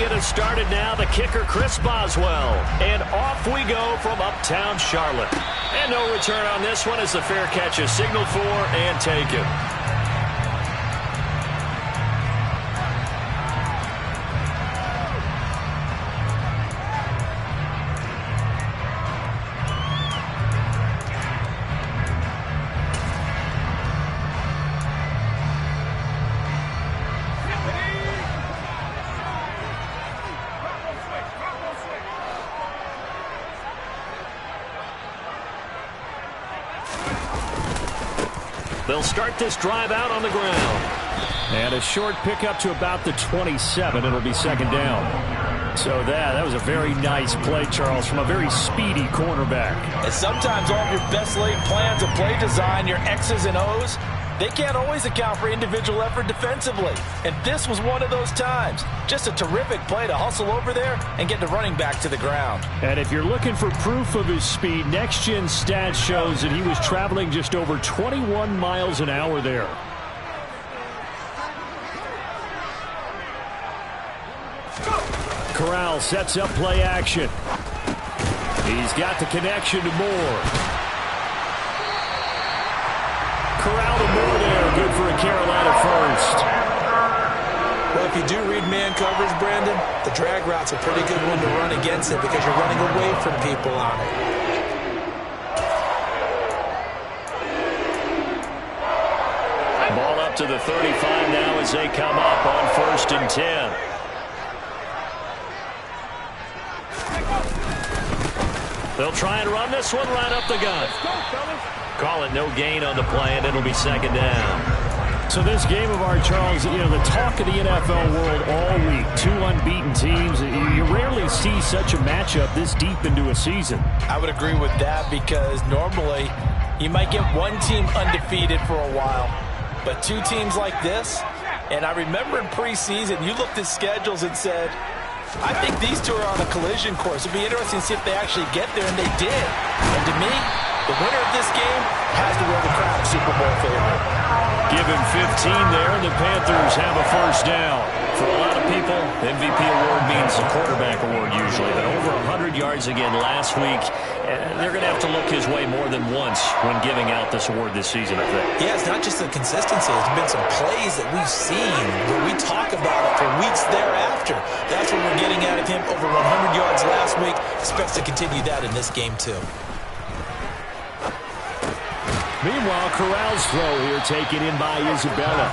get us started now. The kicker, Chris Boswell. And off we go from uptown Charlotte. And no return on this one as the fair catch is signaled for and taken. They'll start this drive out on the ground. And a short pickup to about the 27. It'll be second down. So that was a very nice play, Charles, from a very speedy cornerback. And sometimes all of your best laid plans of play design, your X's and O's, they can't always account for individual effort defensively. And this was one of those times. Just a terrific play to hustle over there and get the running back to the ground. And if you're looking for proof of his speed, Next Gen Stats shows that he was traveling just over 21 miles an hour there. Corral sets up play action. He's got the connection to Moore. Corral to Moore there. Good for a Carolina first. Well, if you do read man coverage, Brandon, the drag route's a pretty good one to run against it because you're running away from people on it. Ball up to the 35 now as they come up on 1st and 10. They'll try and run this one right up the gut. Call it no gain on the play, and it'll be second down. So this game of ours, Charles, you know, the talk of the NFL world all week. 2 unbeaten teams. You rarely see such a matchup this deep into a season. I would agree with that because normally you might get one team undefeated for a while. But 2 teams like this, and I remember in preseason, you looked at schedules and said, I think these 2 are on a collision course. It'd be interesting to see if they actually get there, and they did. And to me, the winner of this game has to wear the crown of Super Bowl favorite. Give him 15 there, and the Panthers have a first down. For a lot of people, MVP award means a quarterback award usually, but over 100 yards again last week. They're going to have to look his way more than once when giving out this award this season, I think. Yeah, it's not just the consistency. There's been some plays that we've seen where we talk about it for weeks thereafter. That's what we're getting out of him. Over 100 yards last week. Expects to continue that in this game, too. Meanwhile, Corral's throw here taken in by Isabella.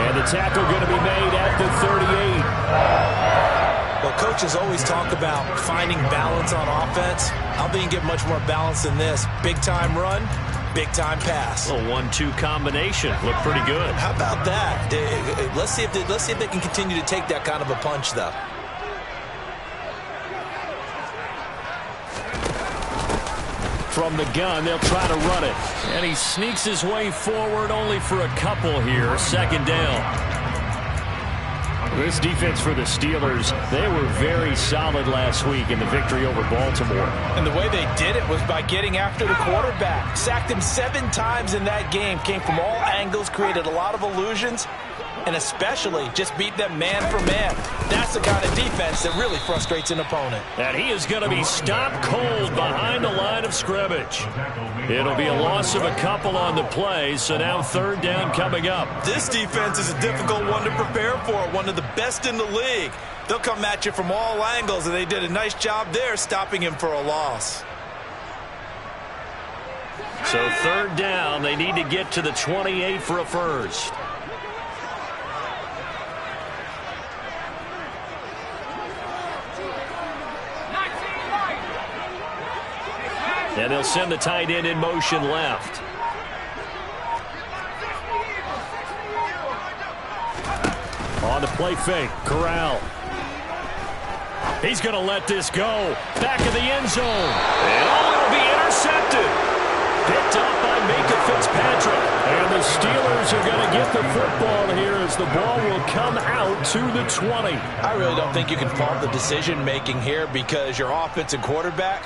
And the tackle going to be made at the 38. Well, coaches always talk about finding balance on offense. I don't think you get much more balance than this. Big-time run, big-time pass. A 1-2 combination. Looked pretty good. How about that? Let's see if they can continue to take that kind of a punch, though. From the gun, they'll try to run it. And he sneaks his way forward only for a couple here. Second down. This defense for the Steelers, they were very solid last week in the victory over Baltimore. And the way they did it was by getting after the quarterback. Sacked him 7 times in that game. Came from all angles, created a lot of illusions, and especially just beat them man for man. That's the kind of defense that really frustrates an opponent. And he is going to be stopped cold behind the line of scrimmage. It'll be a loss of a couple on the play, so now 3rd down coming up. This defense is a difficult one to prepare for, one of the best in the league. They'll come at you from all angles, and they did a nice job there stopping him for a loss. So 3rd down, they need to get to the 28 for a first. And they'll send the tight end in motion left. On the play fake, Corral. He's going to let this go. Back of the end zone. And it'll be intercepted. Picked up by Micah Fitzpatrick. And the Steelers are going to get the football here as the ball will come out to the 20. I really don't think you can fault the decision-making here because your offensive quarterback,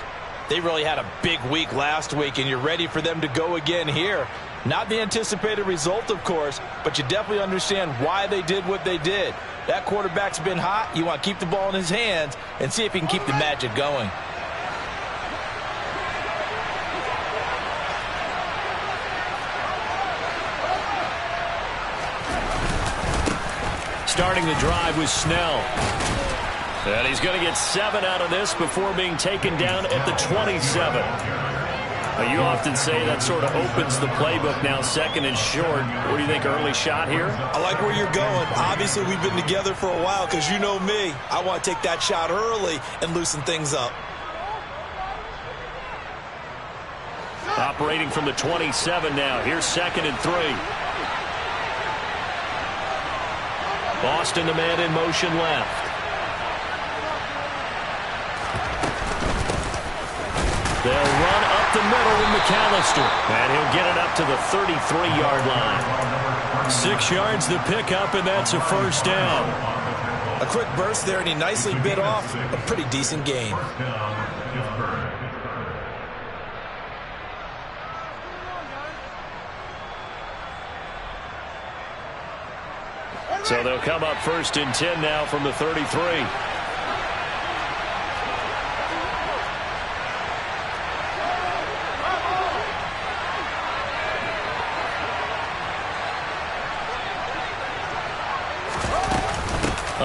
they really had a big week last week, and you're ready for them to go again here. Not the anticipated result, of course, but you definitely understand why they did what they did. That quarterback's been hot. You want to keep the ball in his hands and see if he can keep the magic going. Starting the drive with Snell. And he's going to get 7 out of this before being taken down at the 27. Now, you often say that sort of opens the playbook now, second and short. What do you think, early shot here? I like where you're going. Obviously, we've been together for a while because you know me. I want to take that shot early and loosen things up. Operating from the 27 now. Here's 2nd and 3. Boston, the man in motion left. They'll run up the middle with McAllister. And he'll get it up to the 33-yard line. 6 yards to pick up, and that's a first down. A quick burst there, and he nicely bit off a pretty decent gain. So they'll come up 1st and 10 now from the 33.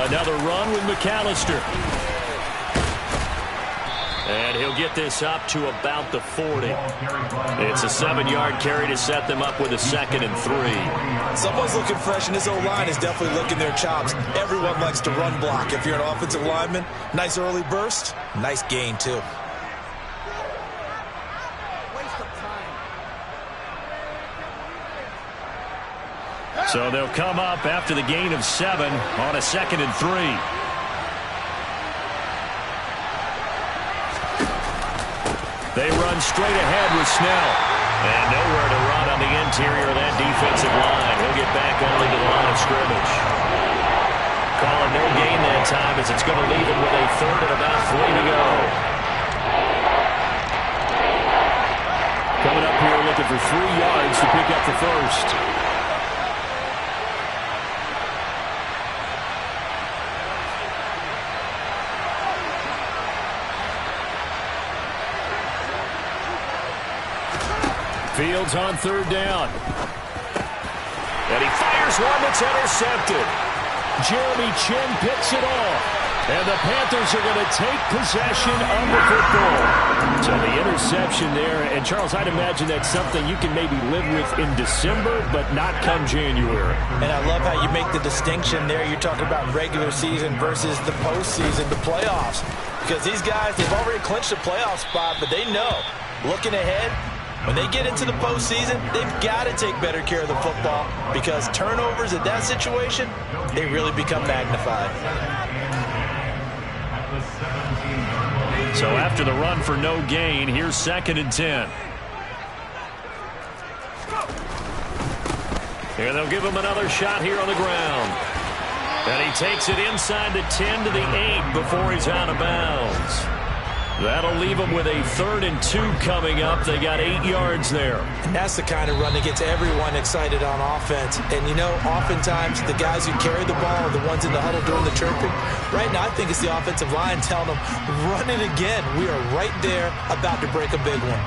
Another run with McAllister. And he'll get this up to about the 40. It's a 7-yard carry to set them up with a 2nd and 3. Someone's looking fresh, and his O-line is definitely licking their chops. Everyone likes to run block. If you're an offensive lineman, nice early burst, nice gain, too. So they'll come up after the gain of 7 on a 2nd and 3. They run straight ahead with Snell. And nowhere to run on the interior of that defensive line. He'll get back only to the line of scrimmage. Calling no gain that time as it's going to leave him with a 3rd and about 3 to go. Coming up here looking for 3 yards to pick up the first. Fields on 3rd down. And he fires one that's intercepted. Jeremy Chin picks it off. And the Panthers are going to take possession of the football. So the interception there. And, Charles, I'd imagine that's something you can maybe live with in December, but not come January. And I love how you make the distinction there. You're talking about regular season versus the postseason, the playoffs. Because these guys, they've already clinched a playoff spot, but they know, looking ahead, when they get into the postseason, they've got to take better care of the football because turnovers in that situation, they really become magnified. So after the run for no gain, here's 2nd and 10. Here they'll give him another shot here on the ground. And he takes it inside the 10 to the 8 before he's out of bounds. That'll leave them with a 3rd and 2 coming up. They got 8 yards there. And that's the kind of run that gets everyone excited on offense. And, you know, oftentimes the guys who carry the ball are the ones in the huddle doing the chirping. Right now, I think it's the offensive line telling them, run it again. We are right there about to break a big one.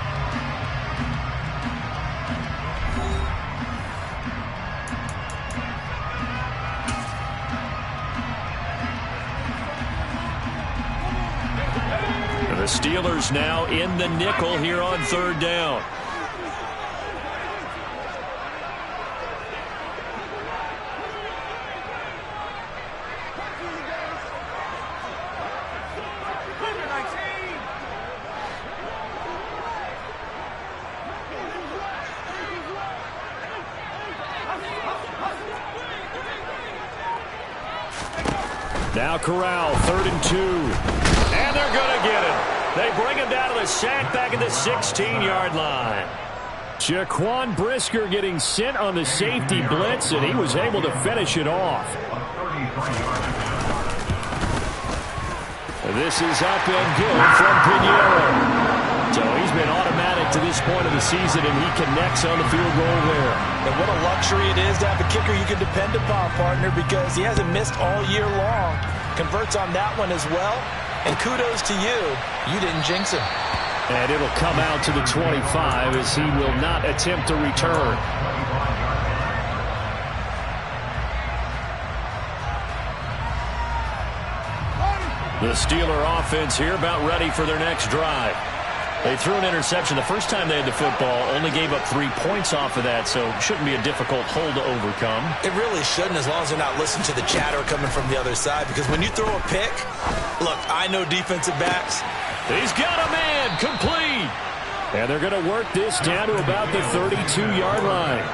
The Steelers now in the nickel here on 3rd down. Now Corral, 3rd and 2. And they're going to get it. They bring him down to the sack back at the 16-yard line. Jaquan Brisker getting sent on the safety blitz, and he was able to finish it off. This is up and good from Pinheiro. So he's been automatically get to this point of the season, and he connects on the field goal there. And what a luxury it is to have a kicker you can depend upon, partner, because he hasn't missed all year long. Converts on that one as well. And kudos to you. You didn't jinx him. And it'll come out to the 25 as he will not attempt to return. The Steeler offense here about ready for their next drive. They threw an interception the first time they had the football, only gave up 3 points off of that, so it shouldn't be a difficult hole to overcome. It really shouldn't, as long as they're not listening to the chatter coming from the other side, because when you throw a pick, look, I know defensive backs. He's got a man, complete. And they're going to work this down to about the 32-yard line.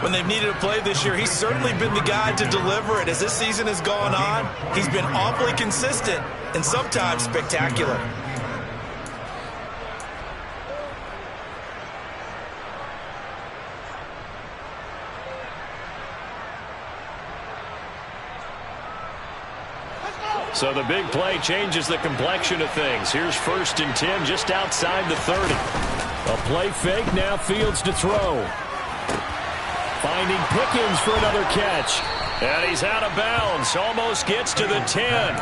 When they've needed a play this year, he's certainly been the guy to deliver it. As this season has gone on, he's been awfully consistent and sometimes spectacular. So the big play changes the complexion of things. Here's 1st and 10 just outside the 30. A play fake, now Fields to throw. Finding Pickens for another catch. And he's out of bounds. Almost gets to the 10.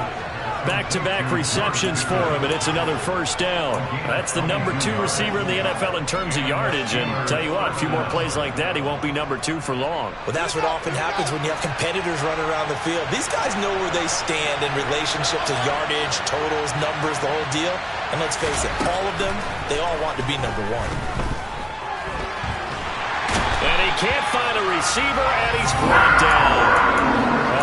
Back-to-back receptions for him, and it's another 1st down. That's the number 2 receiver in the NFL in terms of yardage. And tell you what, a few more plays like that, he won't be number 2 for long. Well, that's what often happens when you have competitors running around the field. These guys know where they stand in relationship to yardage, totals, numbers, the whole deal. And let's face it, all of them, they all want to be number 1. And he can't find a receiver, and he's brought down.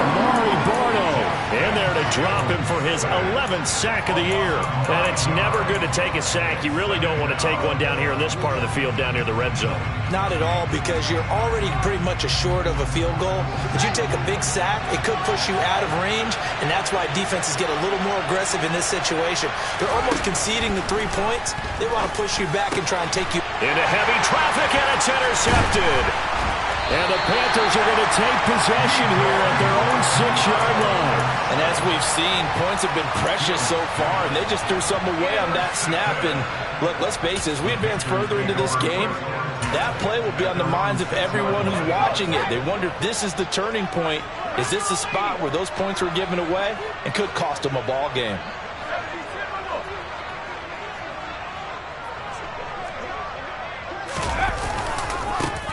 Amari Barno in there to drop him for his 11th sack of the year. And it's never good to take a sack. You really don't want to take one down here in this part of the field, down near the red zone. Not at all, because you're already pretty much assured of a field goal. But you take a big sack, it could push you out of range, and that's why defenses get a little more aggressive in this situation. They're almost conceding the 3 points. They want to push you back and try and take you into heavy traffic, and it's intercepted. And the Panthers are going to take possession here at their own 6-yard line. And as we've seen, points have been precious so far, and they just threw something away on that snap. And look, let's face it, as we advance further into this game, that play will be on the minds of everyone who's watching it. They wonder if this is the turning point. Is this the spot where those points were given away and could cost them a ball game?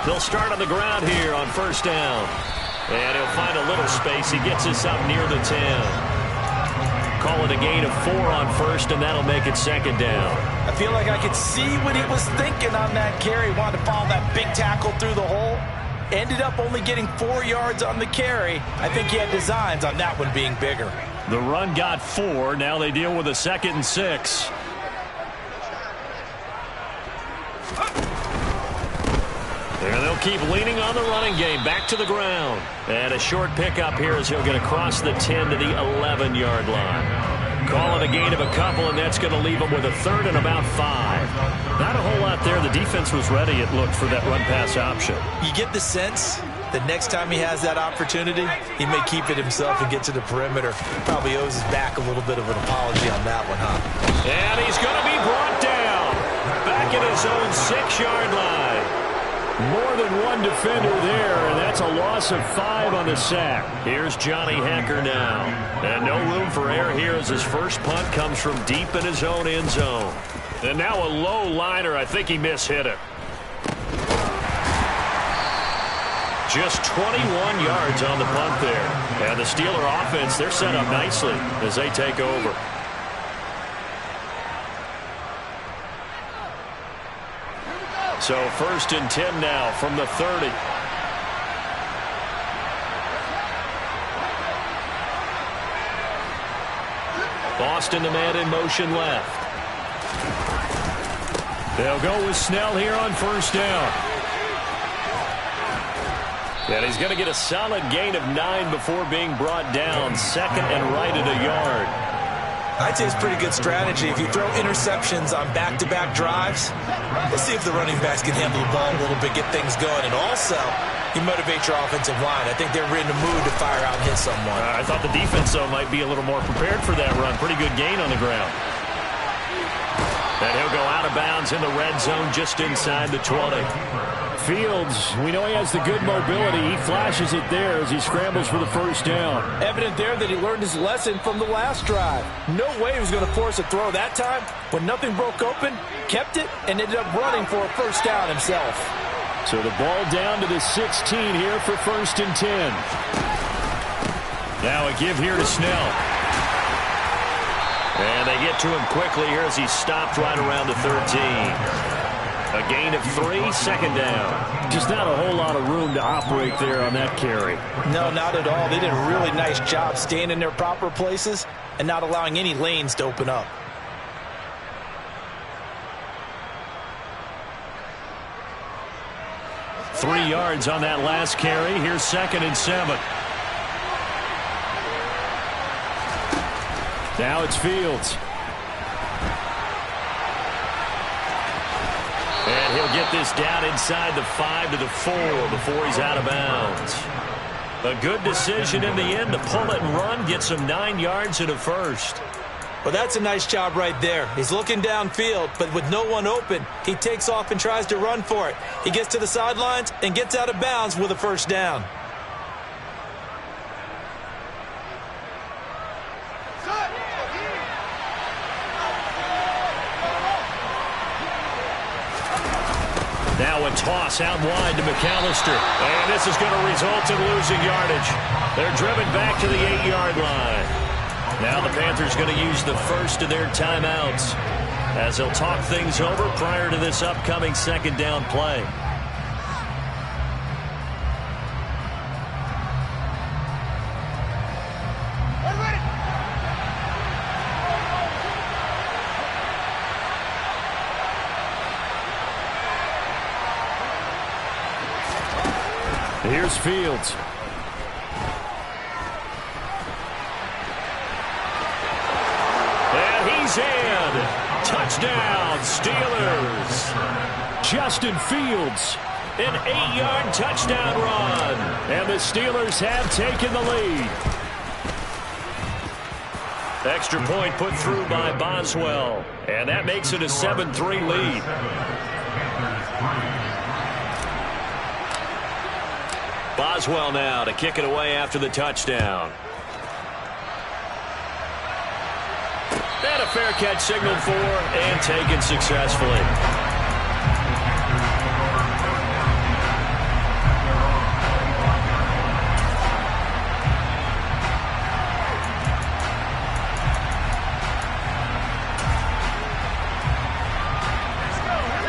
They'll start on the ground here on 1st down. And he'll find a little space. He gets us up near the 10. Call it a gain of 4 on 1st, and that'll make it 2nd down. I feel like I could see what he was thinking on that carry. Wanted to follow that big tackle through the hole. Ended up only getting 4 yards on the carry. I think he had designs on that one being bigger. The run got 4. Now they deal with a 2nd and 6. And they'll keep leaning on the running game. Back to the ground. And a short pickup here as he'll get across the 10 to the 11-yard line. Call it a gain of a couple, and that's going to leave him with a 3rd and about 5. Not a whole lot there. The defense was ready, it looked, for that run-pass option. You get the sense that next time he has that opportunity, he may keep it himself and get to the perimeter. Probably owes his back a little bit of an apology on that one, huh? And he's going to be brought down. Back at his own 6-yard line. More than one defender there, and that's a loss of 5 on the sack. Here's Johnny Hecker now. And no room for error here as his first punt comes from deep in his own end zone. And now a low liner. I think he mishit it. Just 21 yards on the punt there. And the Steeler offense, they're set up nicely as they take over. So 1st and 10 now from the 30. Boston, the man in motion left. They'll go with Snell here on 1st down. And he's going to get a solid gain of 9 before being brought down. 2nd and right at a yard. I'd say it's pretty good strategy. If you throw interceptions on back-to-back drives, let's see if the running backs can handle the ball a little bit, get things going. And also, you motivate your offensive line. I think they're in the mood to fire out and hit someone. I thought the defense, though, might be a little more prepared for that run. Pretty good gain on the ground. And he'll go out of bounds in the red zone just inside the 20. Fields, we know he has the good mobility. He flashes it there as he scrambles for the first down. Evident there that he learned his lesson from the last drive. No way he was going to force a throw that time. When nothing broke open, kept it, and ended up running for a first down himself. So the ball down to the 16 here for 1st and 10. Now a give here to Snell. And they get to him quickly here as he stopped right around the 13. A gain of 3, 2nd down. Just not a whole lot of room to operate there on that carry. No, not at all. They did a really nice job staying in their proper places and not allowing any lanes to open up. Three yards on that last carry. Here's 2nd and 7. Now it's Fields. And he'll get this down inside the 5 to the 4 before he's out of bounds. A good decision in the end to pull it and run, get some 9 yards and a first. Well, that's a nice job right there. He's looking downfield, but with no one open, he takes off and tries to run for it. He gets to the sidelines and gets out of bounds with a first down. Now a toss out wide to McAllister. And this is going to result in losing yardage. They're driven back to the 8-yard line. Now the Panthers going to use the first of their timeouts as they'll talk things over prior to this upcoming 2nd down play. Here's Fields. And he's in. Touchdown, Steelers. Justin Fields, an 8-yard touchdown run. And the Steelers have taken the lead. Extra point put through by Boswell. And that makes it a 7-3 lead. Boswell now to kick it away after the touchdown. And a fair catch signaled for and taken successfully.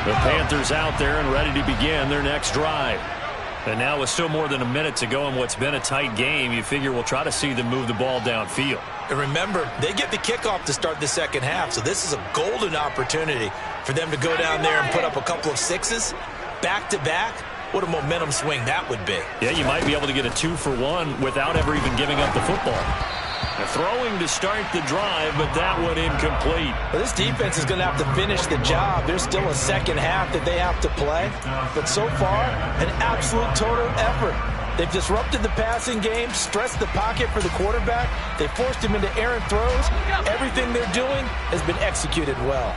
The Panthers out there and ready to begin their next drive. And now with still more than a minute to go in what's been a tight game, you figure we'll try to see them move the ball downfield. And remember, they get the kickoff to start the second half, so this is a golden opportunity for them to go down there and put up a couple of sixes back-to-back. What a momentum swing that would be. Yeah, you might be able to get a 2-for-1 without ever even giving up the football. They're throwing to start the drive, but that one incomplete. Well, this defense is going to have to finish the job. There's still a second half that they have to play. But so far, an absolute total effort. They've disrupted the passing game, stressed the pocket for the quarterback. They forced him into errant throws. Everything they're doing has been executed well.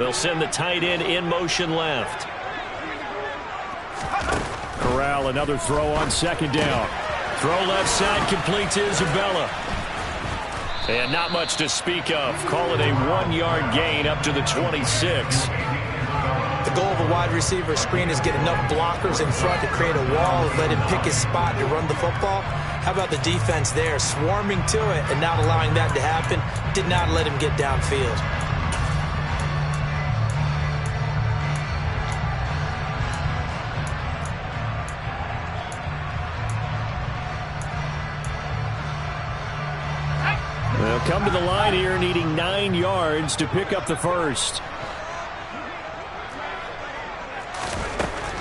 They'll send the tight end in motion left. Corral, another throw on 2nd down. Throw left side, complete to Isabella. And not much to speak of. Call it a 1-yard gain up to the 26. The goal of a wide receiver screen is get enough blockers in front to create a wall and let him pick his spot to run the football. How about the defense there, swarming to it and not allowing that to happen? Did not let him get downfield. They'll come to the line here needing 9 yards to pick up the first.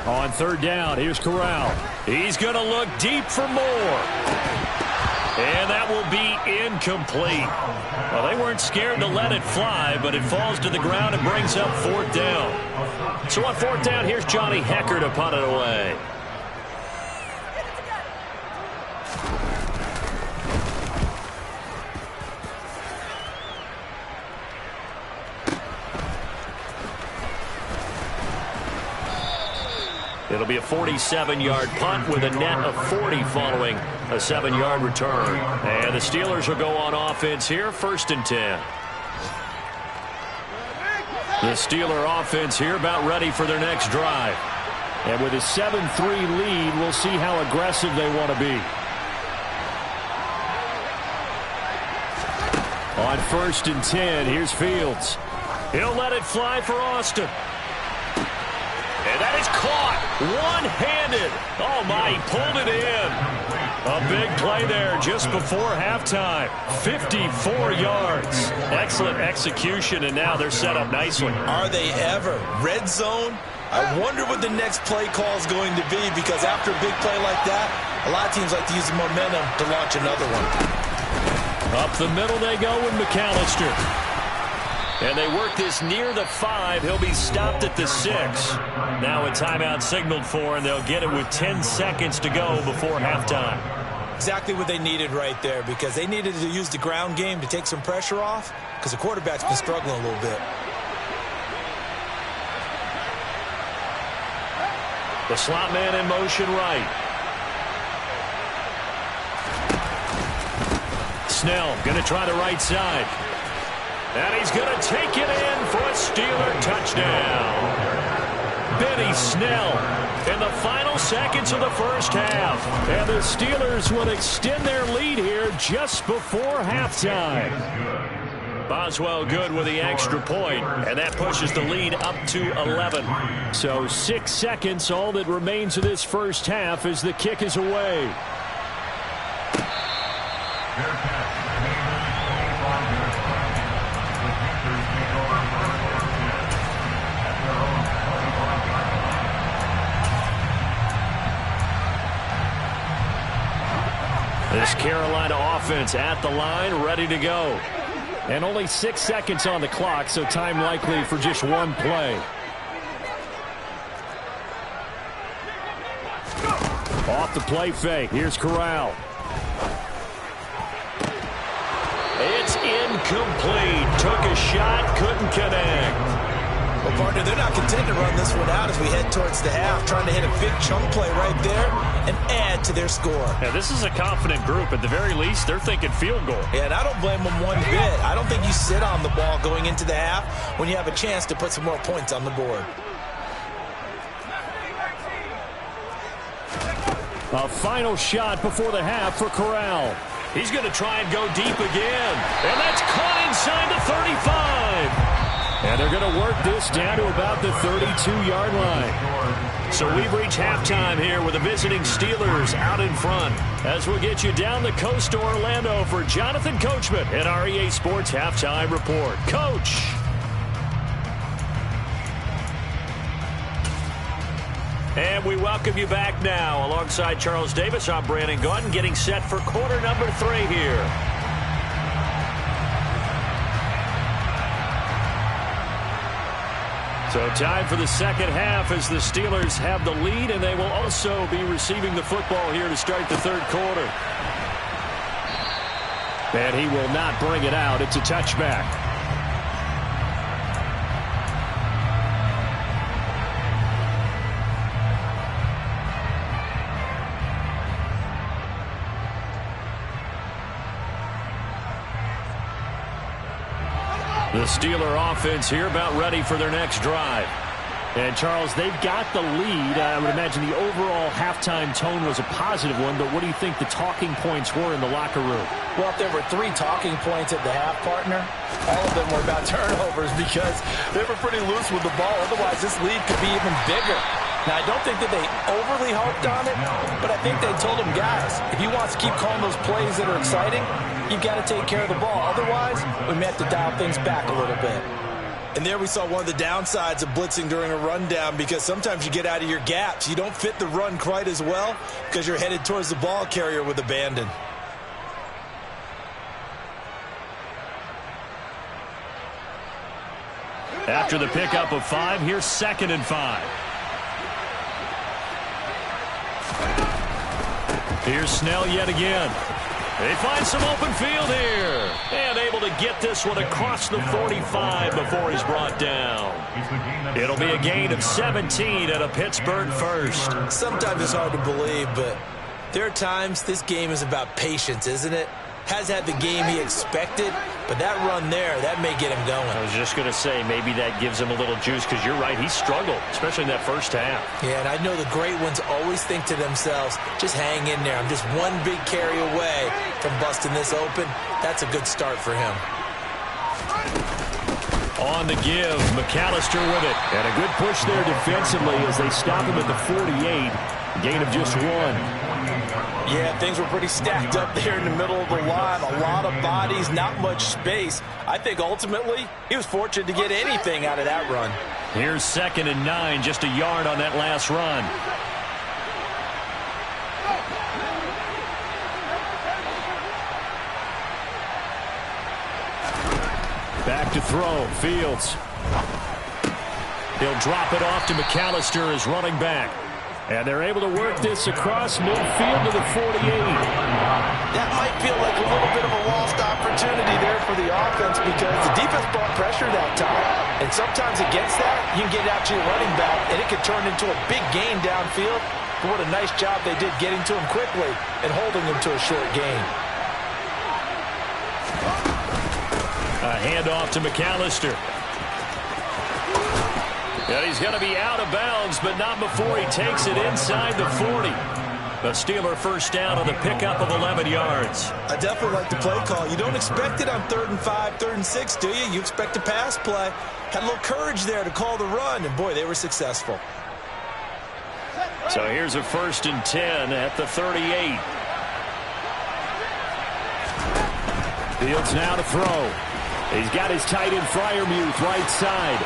On 3rd down, here's Corral. He's going to look deep for more. And that will be incomplete. Well, they weren't scared to let it fly, but it falls to the ground and brings up 4th down. So on 4th down, here's Johnny Hecker to punt it away. It'll be a 47-yard punt with a net of 40 following a 7-yard return. And the Steelers will go on offense here, 1st and 10. The Steeler offense here about ready for their next drive. And with a 7-3 lead, we'll see how aggressive they want to be. On 1st and 10, here's Fields. He'll let it fly for Austin. And that is caught one-handed. Oh, my, he pulled it in. A big play there just before halftime. 54 yards. Excellent execution, and now they're set up nicely. Are they ever? Red zone? I wonder what the next play call is going to be, because after a big play like that, a lot of teams like to use the momentum to launch another one. Up the middle they go with McAllister. And they work this near the 5. He'll be stopped at the 6. Now a timeout signaled for, and they'll get it with 10 seconds to go before halftime. Exactly what they needed right there, because they needed to use the ground game to take some pressure off, because the quarterback's been struggling a little bit. The slot man in motion right. Snell going to try the right side. And he's going to take it in for a Steeler touchdown. Benny Snell in the final seconds of the first half. And the Steelers will extend their lead here just before halftime. Boswell good with the extra point, and that pushes the lead up to 11. So 6 seconds, all that remains of this first half as the kick is away. This Carolina offense at the line, ready to go. And only 6 seconds on the clock, so time likely for just one play. Off the play fake. Here's Corral. It's incomplete. Took a shot, couldn't connect. Well, partner, they're not content to run this one out as we head towards the half, trying to hit a big chunk play right there and add to their score. Yeah, this is a confident group. At the very least, they're thinking field goal. Yeah, and I don't blame them one bit. I don't think you sit on the ball going into the half when you have a chance to put some more points on the board. A final shot before the half for Corral. He's going to try and go deep again. And that's caught inside the 35. And they're going to work this down to about the 32-yard line. So we've reached halftime here with the visiting Steelers out in front. As we'll get you down the coast to Orlando for Jonathan Coachman at our EA Sports Halftime Report. Coach. And we welcome you back now. Alongside Charles Davis, I'm Brandon Gaudin, getting set for quarter number 3 here. So time for the second half as the Steelers have the lead, and they will also be receiving the football here to start the third quarter. And he will not bring it out. It's a touchback. The Steeler offense here about ready for their next drive. And, Charles, they've got the lead. I would imagine the overall halftime tone was a positive one, but what do you think the talking points were in the locker room? Well, if there were 3 talking points at the half, partner, all of them were about turnovers because they were pretty loose with the ball. Otherwise, this lead could be even bigger. Now, I don't think that they overly harped on it, but I think they told them, guys, if he wants to keep calling those plays that are exciting, you've got to take care of the ball. Otherwise, we may have to dial things back a little bit. And there we saw one of the downsides of blitzing during a rundown, because sometimes you get out of your gaps. You don't fit the run quite as well because you're headed towards the ball carrier with abandon. After the pickup of 5, here's 2nd and 5. Here's Snell yet again. They find some open field here. And able to get this one across the 45 before he's brought down. It'll be a gain of 17 at a Pittsburgh first. Sometimes it's hard to believe, but there are times this game is about patience, isn't it? Has had the game he expected, but that run there, that may get him going. I was just going to say, maybe that gives him a little juice, because you're right, he struggled, especially in that first half. Yeah, and I know the great ones always think to themselves, just hang in there. I'm just one big carry away from busting this open. That's a good start for him. On the give, McAllister with it. And a good push there defensively as they stop him at the 48. Gain of just 1. Yeah, things were pretty stacked up there in the middle of the line. A lot of bodies, not much space. I think ultimately he was fortunate to get anything out of that run. Here's 2nd and 9, just a yard on that last run. Back to throw, Fields. He'll drop it off to McAllister as running back. And they're able to work this across midfield to the 48. That might feel like a little bit of a lost opportunity there for the offense because the defense brought pressure that time. And sometimes against that, you can get it out to your running back, and it could turn into a big gain downfield. But what a nice job they did getting to him quickly and holding him to a short gain. A handoff to McAllister. And he's going to be out of bounds, but not before he takes it inside the 40. The Steeler first down on the pickup of 11 yards. I definitely like the play call. You don't expect it on 3rd and 5, 3rd and 6, do you? You expect a pass play. Had a little courage there to call the run, and boy, they were successful. So here's a 1st and 10 at the 38. Fields now to throw. He's got his tight end Freiermuth right side.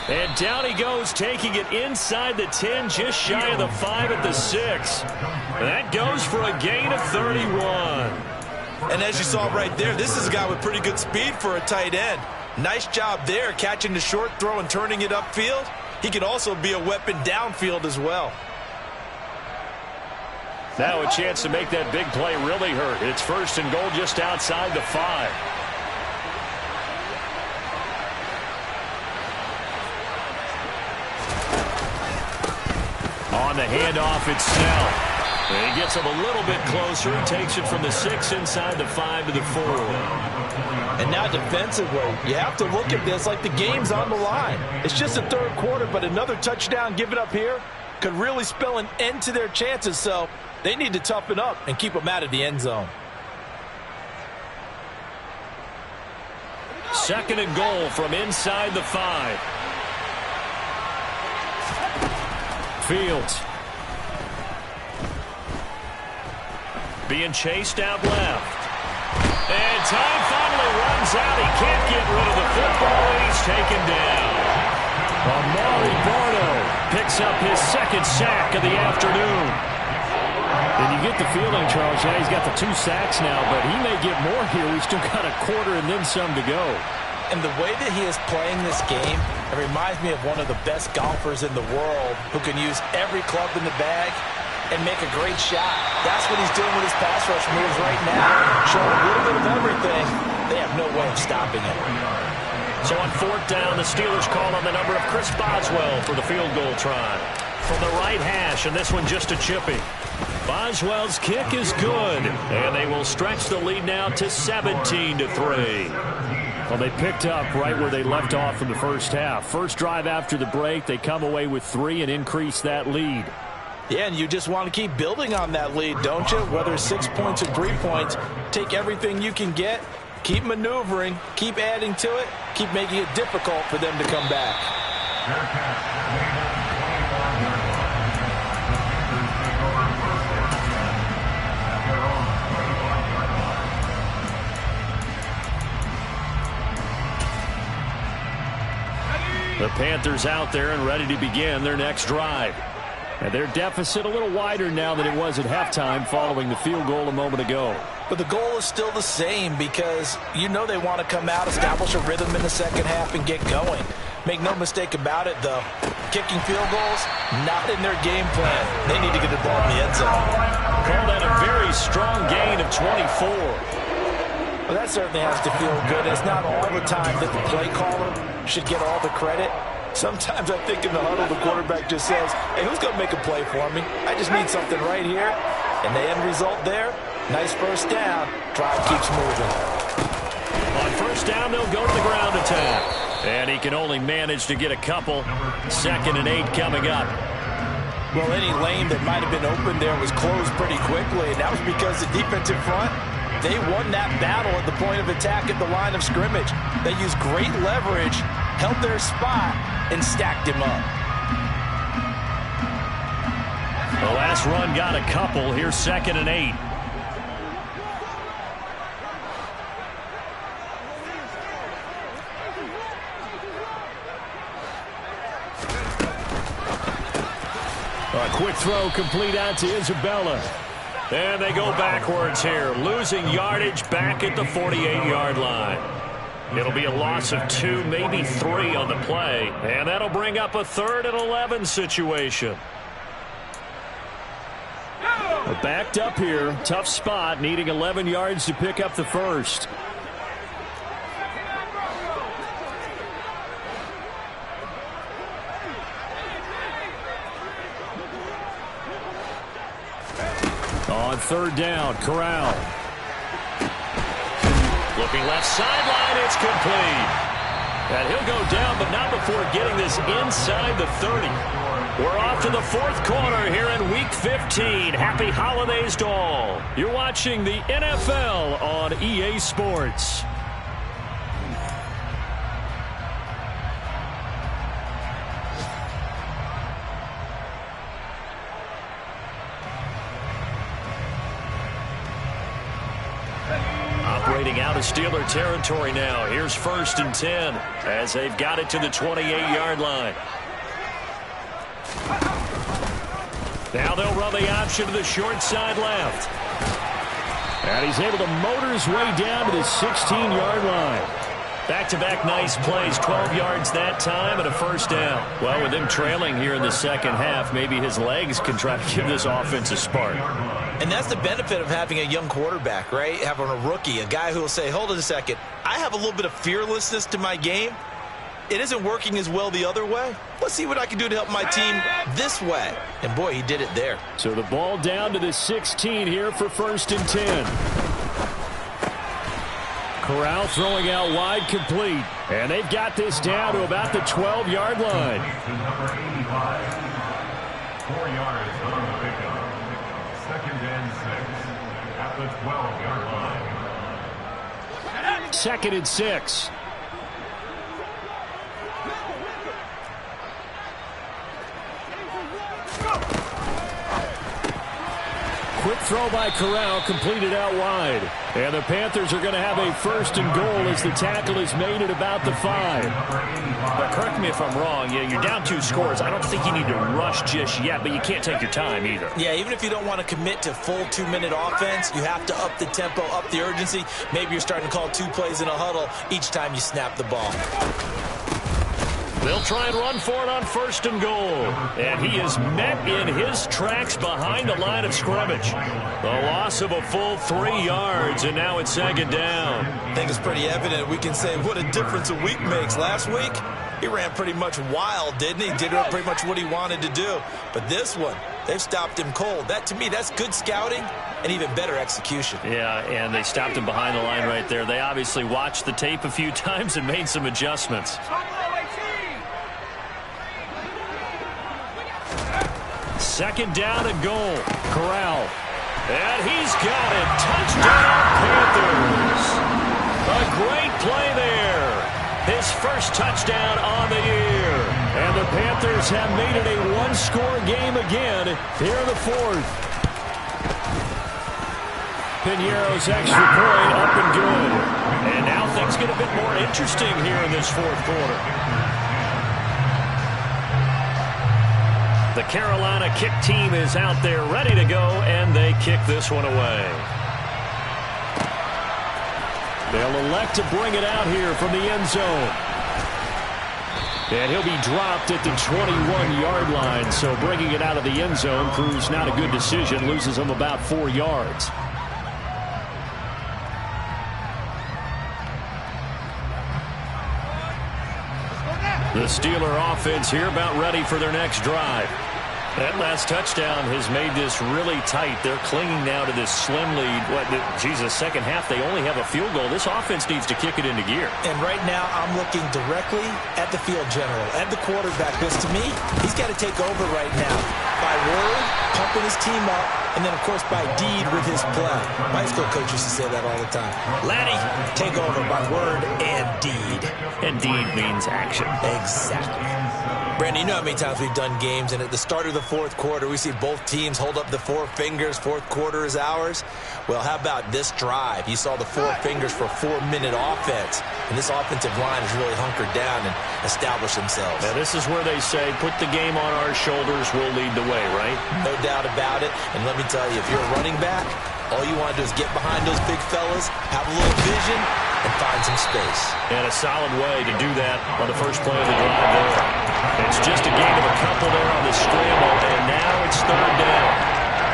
And down he goes, taking it inside the 10, just shy of the 5 at the 6. And that goes for a gain of 31. And as you saw right there, this is a guy with pretty good speed for a tight end. Nice job there, catching the short throw and turning it upfield. He can also be a weapon downfield as well. Now a chance to make that big play really hurt. It's 1st and goal just outside the 5. On the handoff, it's Snell. And he gets him a little bit closer. He takes it from the 6 inside the 5 to the 4. And now defensively, you have to look at this like the game's on the line. It's just the 3rd quarter, but another touchdown given up here could really spell an end to their chances. So they need to toughen up and keep them out of the end zone. 2nd and goal from inside the 5. Fields. Being chased out left. And time finally runs out. He can't get rid of the football, and he's taken down. Amari Barno picks up his 2nd sack of the afternoon. And you get the feeling, Charles, yeah, he's got the 2 sacks now, but he may get more here. We've still got a quarter and then some to go. And the way that he is playing this game, it reminds me of one of the best golfers in the world who can use every club in the bag and make a great shot. That's what he's doing with his pass rush moves right now. Showing a little bit of everything. They have no way of stopping it. So on 4th down, the Steelers call on the number of Chris Boswell for the field goal try. From the right hash, and this one just a chippy. Boswell's kick is good, and they will stretch the lead now to 17-3. Well, they picked up right where they left off in the first half. First drive after the break, they come away with 3 and increase that lead. Yeah, and you just want to keep building on that lead, don't you? Whether it's 6 points or 3 points, take everything you can get, keep maneuvering, keep adding to it, keep making it difficult for them to come back. The Panthers out there and ready to begin their next drive. And their deficit a little wider now than it was at halftime following the field goal a moment ago. But the goal is still the same because you know they want to come out, establish a rhythm in the second half, and get going. Make no mistake about it, though. Kicking field goals, not in their game plan. They need to get the ball in the end zone. Call that a very strong gain of 24. Well, that certainly has to feel good. It's not all the time that the play caller should get all the credit. Sometimes I think in the huddle, the quarterback just says, hey, who's going to make a play for me? I just need something right here. And the end result there, nice first down. Drive keeps moving. On first down, they'll go to the ground attack. And he can only manage to get a couple. 2nd and 8 coming up. Well, any lane that might have been open there was closed pretty quickly, and that was because the defensive front, they won that battle at the point of attack at the line of scrimmage. They used great leverage, held their spot, and stacked him up. The last run got a couple. Here's 2nd and 8. A quick throw complete out to Isabella. And they go backwards here, losing yardage back at the 48-yard line. It'll be a loss of 2, maybe 3 on the play, and that'll bring up a 3rd and 11 situation. Backed up here, tough spot, needing 11 yards to pick up the first. On 3rd down, Corral. Looking left sideline, it's complete. And he'll go down, but not before getting this inside the 30. We're off to the 4th quarter here in Week 15. Happy holidays to all. You're watching the NFL on EA Sports. Operating out of Steeler territory now. Here's 1st and 10 as they've got it to the 28-yard line. Now they'll run the option to the short side left. And he's able to motor his way down to the 16-yard line. Back-to-back nice plays, 12 yards that time and a first down. Well, with him trailing here in the second half, maybe his legs can try to give this offense a spark. And that's the benefit of having a young quarterback, right? Having a rookie, a guy who will say, hold it a second, I have a little bit of fearlessness to my game. It isn't working as well the other way. Let's see what I can do to help my team this way. And, boy, he did it there. So the ball down to the 16 here for 1st and 10. Corral throwing out wide, complete. And they've got this down to about the 12-yard line. Number 85, 4 yards on the pickup. 2nd and 6 at the 12-yard line. 2nd and 6. Quick throw by Corral, completed out wide. And the Panthers are going to have a 1st and goal as the tackle is made at about the 5. But correct me if I'm wrong, you're down 2 scores. I don't think you need to rush just yet, but you can't take your time either. Yeah, even if you don't want to commit to full 2-minute offense, you have to up the tempo, up the urgency. Maybe you're starting to call 2 plays in a huddle each time you snap the ball. They'll try and run for it on 1st and goal. And he is met in his tracks behind the line of scrimmage. The loss of a full 3 yards, and now it's 2nd down. I think it's pretty evident. We can say what a difference a week makes. Last week, he ran pretty much wild, didn't he? Did pretty much what he wanted to do. But this one, they've stopped him cold. That, to me, that's good scouting and even better execution. Yeah, and they stopped him behind the line right there. They obviously watched the tape a few times and made some adjustments. 2nd down and goal. Corral. And he's got it. Touchdown, Panthers. A great play there. His first touchdown on the year. And the Panthers have made it a 1-score game again here in the 4th. Piñeiro's extra point up and good. And now things get a bit more interesting here in this 4th quarter. The Carolina kick team is out there ready to go, and they kick this one away. They'll elect to bring it out here from the end zone. And he'll be dropped at the 21-yard line, so bringing it out of the end zone proves not a good decision, loses him about 4 yards. The Steeler offense here about ready for their next drive. That last touchdown has made this really tight. They're clinging now to this slim lead. Second half, they only have a field goal. This offense needs to kick it into gear. And right now, I'm looking directly at the field general, at the quarterback, because to me, he's got to take over right now. By word, pumping his team up, and then, of course, by deed with his play. My high school coach used to say that all the time. Laddie, take over by word and deed. And deed means action. Exactly. Brandon, you know how many times we've done games, and at the start of the fourth quarter, we see both teams hold up the 4 fingers. Fourth quarter is ours. Well, how about this drive? You saw the 4 fingers for a 4-minute offense, and this offensive line has really hunkered down and established themselves. Now, this is where they say, put the game on our shoulders, we'll lead the way, right? No doubt about it. And let me tell you, if you're a running back, all you want to do is get behind those big fellas, have a little vision, and find some space. And a solid way to do that on the first play of the drive there. It's just a gain of a couple there on the scramble, and now it's third down.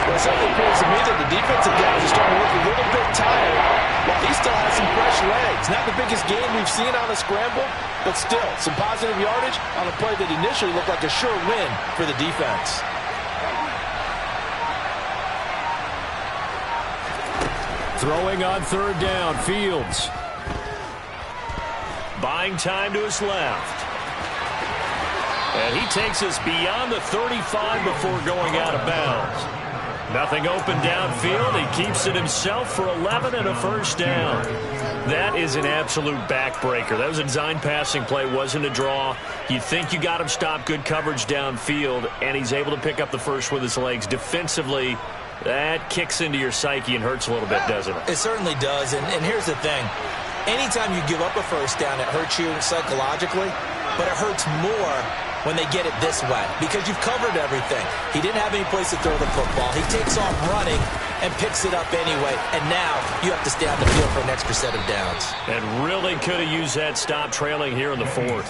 Well, it certainly appears to me that the defensive guys are starting to look a little bit tired while he still has some fresh legs. Not the biggest gain we've seen on a scramble, but still some positive yardage on a play that initially looked like a sure win for the defense. Throwing on third down, Fields. Buying time to his left. And he takes us beyond the 35 before going out of bounds. Nothing open downfield. He keeps it himself for 11 and a first down. That is an absolute backbreaker. That was a design passing play, wasn't a draw. You think you got him stopped, good coverage downfield, and he's able to pick up the first with his legs. Defensively, that kicks into your psyche and hurts a little bit, doesn't it? It certainly does, and here's the thing. Anytime you give up a first down, it hurts you psychologically, but it hurts more when they get it this way because you've covered everything. He didn't have any place to throw the football. He takes off running and picks it up anyway, and now you have to stay on the field for an extra set of downs. And really could have used that stop trailing here in the fourth.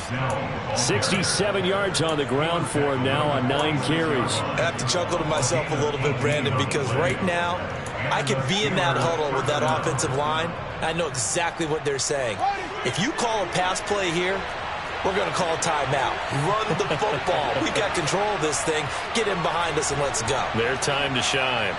67 yards on the ground for him now on 9 carries. I have to chuckle to myself a little bit, Brandon, because right now I could be in that huddle with that offensive line. I know exactly what they're saying. If you call a pass play here, we're going to call a timeout. Run the football. We've got control of this thing. Get in behind us and let's go. Their time to shine.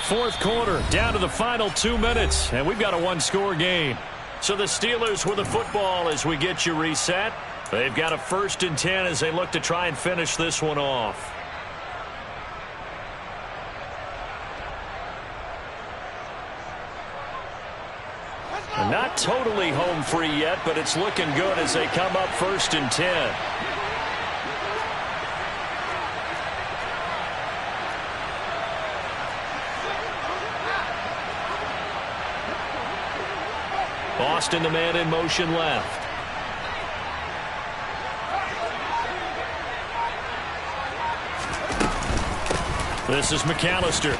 Fourth quarter, down to the final 2 minutes, and we've got a 1-score game. So the Steelers with the football as we get you reset. They've got a 1st and 10 as they look to try and finish this one off. Not totally home free yet, but it's looking good as they come up 1st and 10. Boston, the man in motion left. This is McAllister.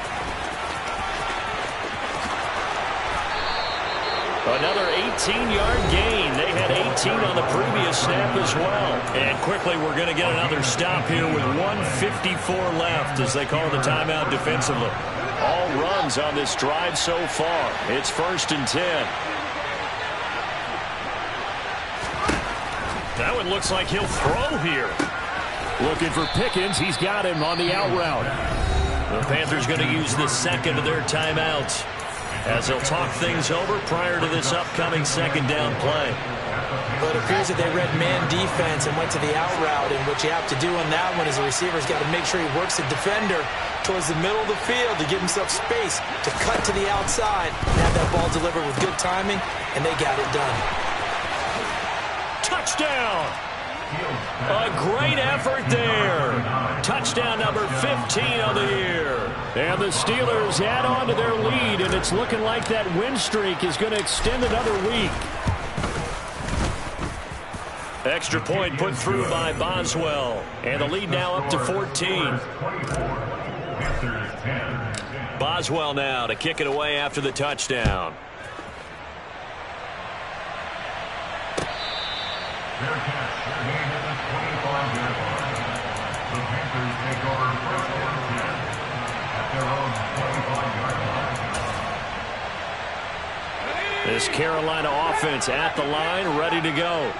Another 18-yard gain. They had 18 on the previous snap as well. And quickly we're going to get another stop here with 1:54 left as they call the timeout defensively. All runs on this drive so far. It's 1st and 10. That one looks like he'll throw here. Looking for Pickens. He's got him on the out route. The Panthers going to use the second of their timeouts as they'll talk things over prior to this upcoming 2nd down play. Well, it appears that they read man defense and went to the out route, and what you have to do on that one is the receiver's got to make sure he works the defender towards the middle of the field to give himself space to cut to the outside and have that ball delivered with good timing, and they got it done. Touchdown! A great effort there. Touchdown number 15 on the year. And the Steelers add on to their lead, and it's looking like that win streak is going to extend another week. Extra point put through by Boswell. And the lead now up to 14. Boswell now to kick it away after the touchdown. Their catch, their gain at the 25-yard line. The Panthers take over first and 10 at their own 25-yard line. This Carolina offense at the line, ready to go.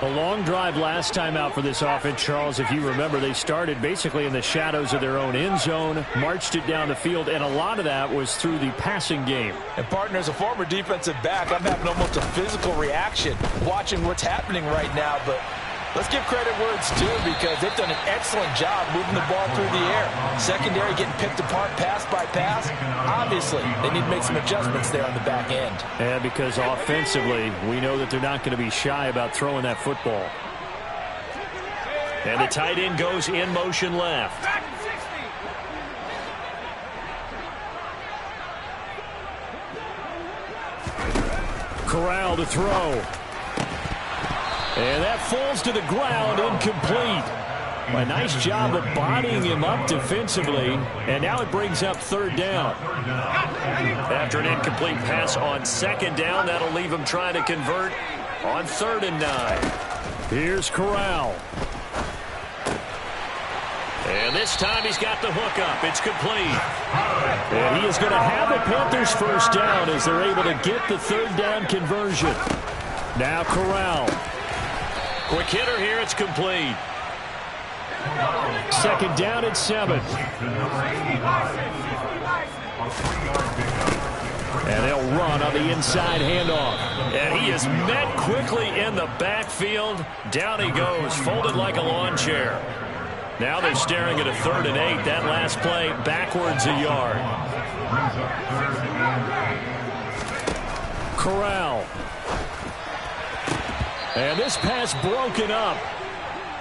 A long drive last time out for this offense, Charles. If you remember, they started basically in the shadows of their own end zone, marched it down the field, and a lot of that was through the passing game. And, partner, as a former defensive back, I'm having almost a physical reaction watching what's happening right now. But let's give credit where it's due because they've done an excellent job moving the ball through the air. Secondary getting picked apart pass by pass. Obviously, they need to make some adjustments there on the back end. And because offensively, we know that they're not going to be shy about throwing that football. And the tight end goes in motion left. Corral to throw. And that falls to the ground, incomplete. A nice job of bodying him up defensively, and now it brings up third down. After an incomplete pass on second down, that'll leave him trying to convert on 3rd and 9. Here's Corral. And this time he's got the hook up. It's complete. And he is going to have a Panthers first down as they're able to get the third down conversion. Now Corral. Quick hitter here. It's complete. Second down at 7. And they'll run on the inside handoff. And he is met quickly in the backfield. Down he goes, folded like a lawn chair. Now they're staring at a 3rd and 8. That last play backwards a yard. Corral. And this pass broken up.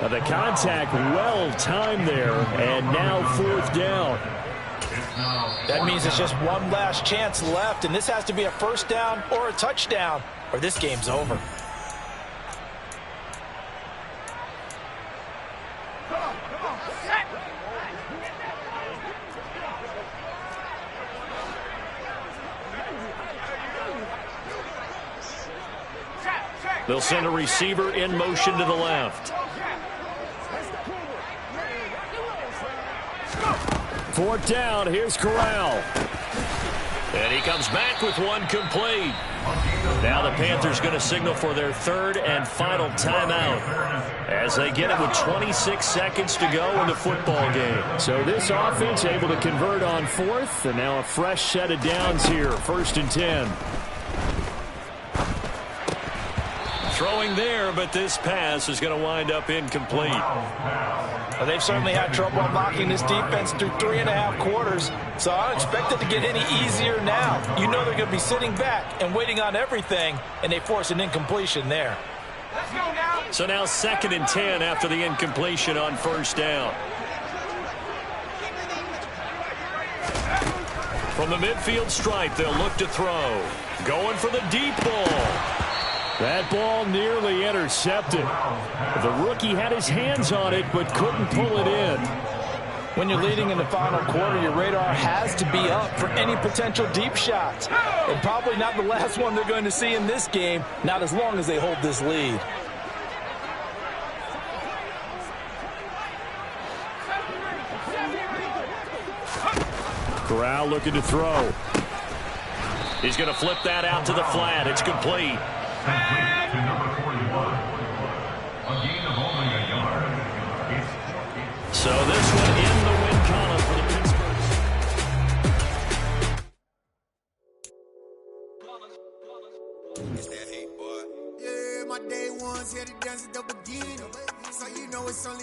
The contact well timed there, and now 4th down. That means it's just one last chance left, and this has to be a first down or a touchdown, or this game's over. They'll send a receiver in motion to the left. 4th down, here's Corral. And he comes back with one complete. Now the Panthers going to signal for their 3rd and final timeout as they get it with 26 seconds to go in the football game. So this offense able to convert on 4th, and now a fresh set of downs here, 1st and 10. Throwing there, but this pass is going to wind up incomplete. Well, they've certainly had trouble unlocking this defense through 3.5 quarters, so I don't expect it to get any easier now. You know they're going to be sitting back and waiting on everything, and they force an incompletion there. So now 2nd and 10 after the incompletion on 1st down. From the midfield stripe, they'll look to throw. Going for the deep ball. That ball nearly intercepted. The rookie had his hands on it, but couldn't pull it in. When you're leading in the final quarter, your radar has to be up for any potential deep shots. And probably not the last one they're going to see in this game, not as long as they hold this lead. Corral looking to throw. He's going to flip that out to the flat. It's complete. Complete to number 41. A gain of only a yard. So this one in the win column for the Pittsburgh. It's that hate, boy. Yeah, my day ones here to dance at the beginning. So you know it's only